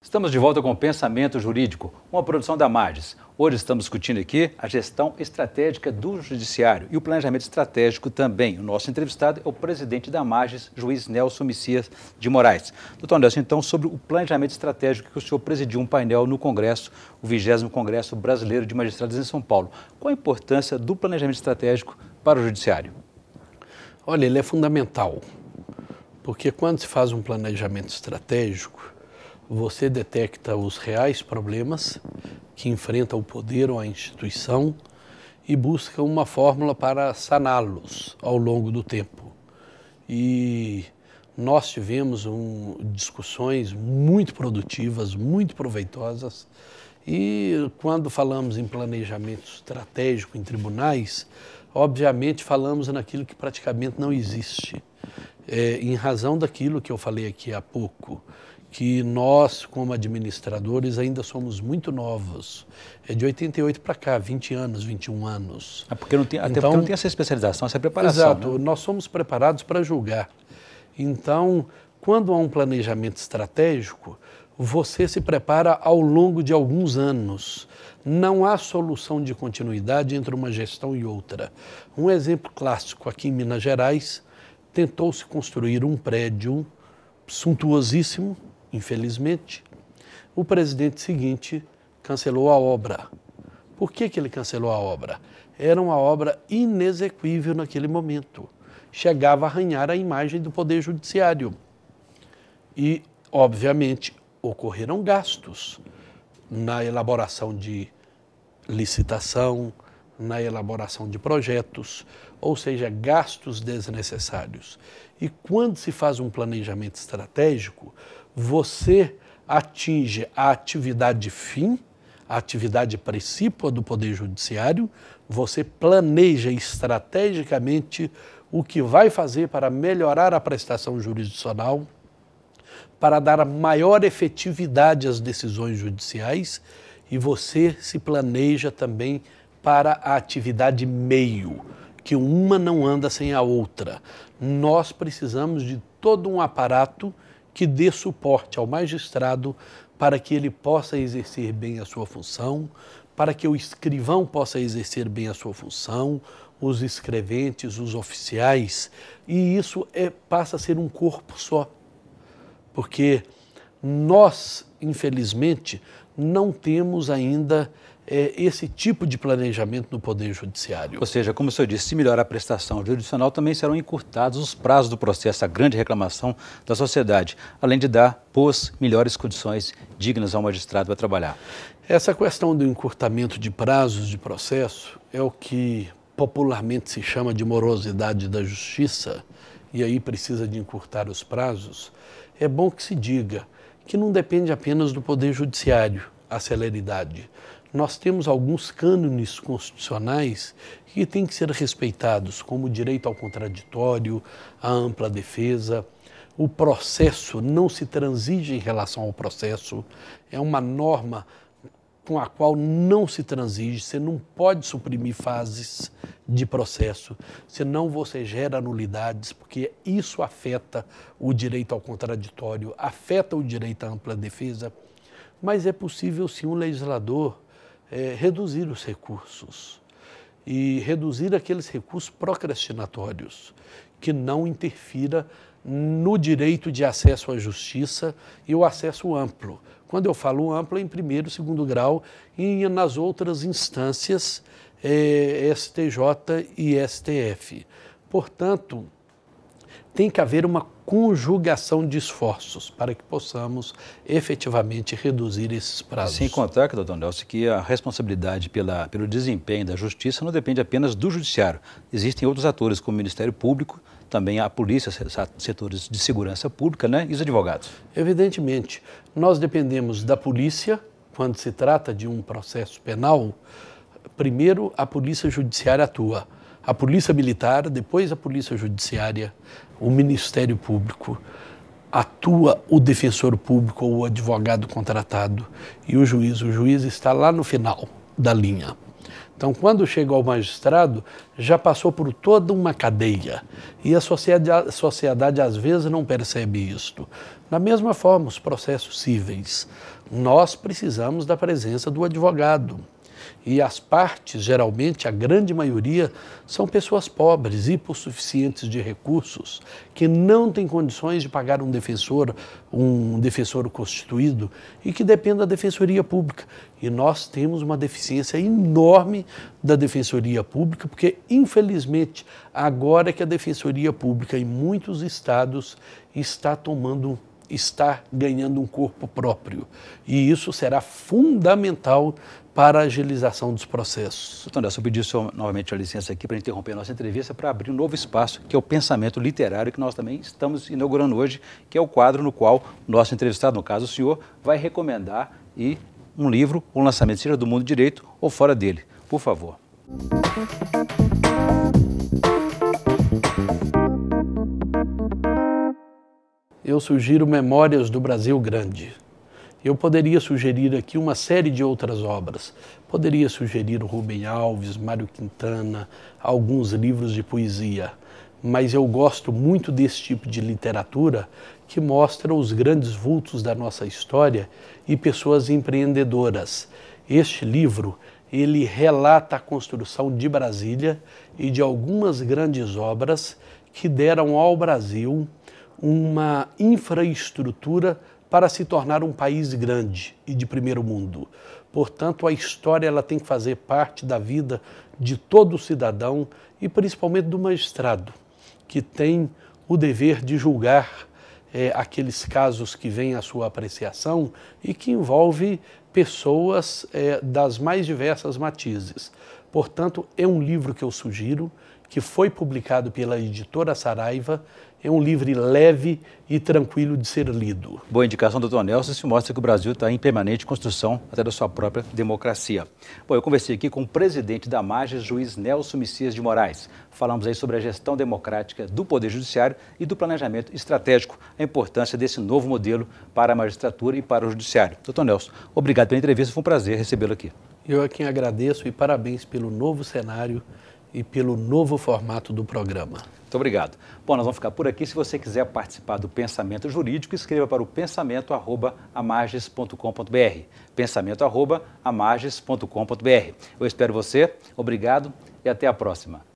Estamos de volta com o Pensamento Jurídico, uma produção da Mages. Hoje estamos discutindo aqui a gestão estratégica do Judiciário e o planejamento estratégico também. O nosso entrevistado é o presidente da Mages, juiz Nelson Messias de Moraes. Doutor Nelson, então, sobre o planejamento estratégico que o senhor presidiu um painel no Congresso, o 20º Congresso Brasileiro de Magistrados em São Paulo. Qual a importância do planejamento estratégico para o Judiciário? Olha, ele é fundamental, porque quando se faz um planejamento estratégico, você detecta os reais problemas que enfrenta o poder ou a instituição e busca uma fórmula para saná-los ao longo do tempo. E nós tivemos discussões muito produtivas, muito proveitosas, e quando falamos em planejamento estratégico em tribunais, obviamente falamos naquilo que praticamente não existe, em razão daquilo que eu falei aqui há pouco, que nós, como administradores, ainda somos muito novos. É de 88 para cá, 20 anos, 21 anos. Porque não tem, até porque não tem essa especialização, essa preparação. Exato, né? Nós somos preparados para julgar. Então, quando há um planejamento estratégico, você se prepara ao longo de alguns anos. Não há solução de continuidade entre uma gestão e outra. Um exemplo clássico, aqui em Minas Gerais, tentou-se construir um prédio suntuosíssimo. Infelizmente, o presidente seguinte cancelou a obra. Por que ele cancelou a obra? Era uma obra inexequível naquele momento. Chegava a arranhar a imagem do Poder Judiciário. E, obviamente, ocorreram gastos na elaboração de licitação, na elaboração de projetos, ou seja, gastos desnecessários. E quando se faz um planejamento estratégico, você atinge a atividade fim, a atividade precípua do Poder Judiciário, você planeja estrategicamente o que vai fazer para melhorar a prestação jurisdicional, para dar maior efetividade às decisões judiciais, e você se planeja também para a atividade meio, que uma não anda sem a outra. Nós precisamos de todo um aparato que dê suporte ao magistrado para que ele possa exercer bem a sua função, para que o escrivão possa exercer bem a sua função, os escreventes, os oficiais, e isso passa a ser um corpo só. Porque nós, infelizmente, não temos ainda esse tipo de planejamento no Poder Judiciário. Ou seja, como o senhor disse, se melhorar a prestação jurisdicional, também serão encurtados os prazos do processo, a grande reclamação da sociedade, além de dar boas, melhores condições dignas ao magistrado para trabalhar. Essa questão do encurtamento de prazos de processo é o que popularmente se chama de morosidade da justiça, e aí precisa de encurtar os prazos. É bom que se diga que não depende apenas do Poder Judiciário a celeridade. Nós temos alguns cânones constitucionais que têm que ser respeitados, como o direito ao contraditório, a ampla defesa. O processo não se transige em relação ao processo, é uma norma com a qual não se transige, você não pode suprimir fases de processo, senão você gera nulidades, porque isso afeta o direito ao contraditório, afeta o direito à ampla defesa, mas é possível sim um legislador reduzir os recursos e reduzir aqueles recursos procrastinatórios, que não interfira no direito de acesso à justiça e o acesso amplo. Quando eu falo amplo, é em primeiro, segundo grau e nas outras instâncias, STJ e STF. Portanto, tem que haver uma conjugação de esforços para que possamos efetivamente reduzir esses prazos. Sem contar, doutor Nelson, que a responsabilidade pelo desempenho da justiça não depende apenas do judiciário. Existem outros atores, como o Ministério Público, também a polícia, setores de segurança pública, né, e os advogados. Evidentemente, nós dependemos da polícia, quando se trata de um processo penal. Primeiro a polícia judiciária atua, a polícia militar, depois a polícia judiciária, o Ministério Público. atua o defensor público ou o advogado contratado e o juiz está lá no final da linha. Então, quando chega ao magistrado, já passou por toda uma cadeia e a sociedade às vezes não percebe isto. Da mesma forma, os processos cíveis, nós precisamos da presença do advogado. E as partes, geralmente, a grande maioria, são pessoas pobres, hipossuficientes de recursos, que não têm condições de pagar um defensor constituído e que dependem da defensoria pública. E nós temos uma deficiência enorme da defensoria pública, porque, infelizmente, agora é que a defensoria pública em muitos estados está ganhando um corpo próprio. E isso será fundamental para a agilização dos processos. Doutor Nelson, eu pedi novamente a licença aqui para interromper a nossa entrevista para abrir um novo espaço, que é o pensamento literário, que nós também estamos inaugurando hoje, que é o quadro no qual o nosso entrevistado, no caso o senhor, vai recomendar um livro, um lançamento, seja do mundo direito ou fora dele. Por favor. Eu sugiro Memórias do Brasil Grande. Eu poderia sugerir aqui uma série de outras obras. Poderia sugerir o Rubem Alves, Mário Quintana, alguns livros de poesia. Mas eu gosto muito desse tipo de literatura que mostra os grandes vultos da nossa história e pessoas empreendedoras. Este livro, ele relata a construção de Brasília e de algumas grandes obras que deram ao Brasil uma infraestrutura para se tornar um país grande e de primeiro mundo. Portanto, a história ela tem que fazer parte da vida de todo cidadão e principalmente do magistrado, que tem o dever de julgar aqueles casos que vêm à sua apreciação e que envolve pessoas das mais diversas matizes. Portanto, é um livro que eu sugiro, que foi publicado pela editora Saraiva. É um livro leve e tranquilo de ser lido. Boa indicação, doutor Nelson. Isso mostra que o Brasil está em permanente construção até da sua própria democracia. Bom, eu conversei aqui com o presidente da Mages, juiz Nelson Messias de Moraes. Falamos aí sobre a gestão democrática do Poder Judiciário e do planejamento estratégico, a importância desse novo modelo para a magistratura e para o Judiciário. Doutor Nelson, obrigado pela entrevista, foi um prazer recebê-lo aqui. Eu é quem agradeço e parabéns pelo novo cenário e pelo novo formato do programa. Muito obrigado. Bom, nós vamos ficar por aqui. Se você quiser participar do Pensamento Jurídico, escreva para o pensamento@amages.com.br. pensamento@amages.com.br. Eu espero você. Obrigado e até a próxima.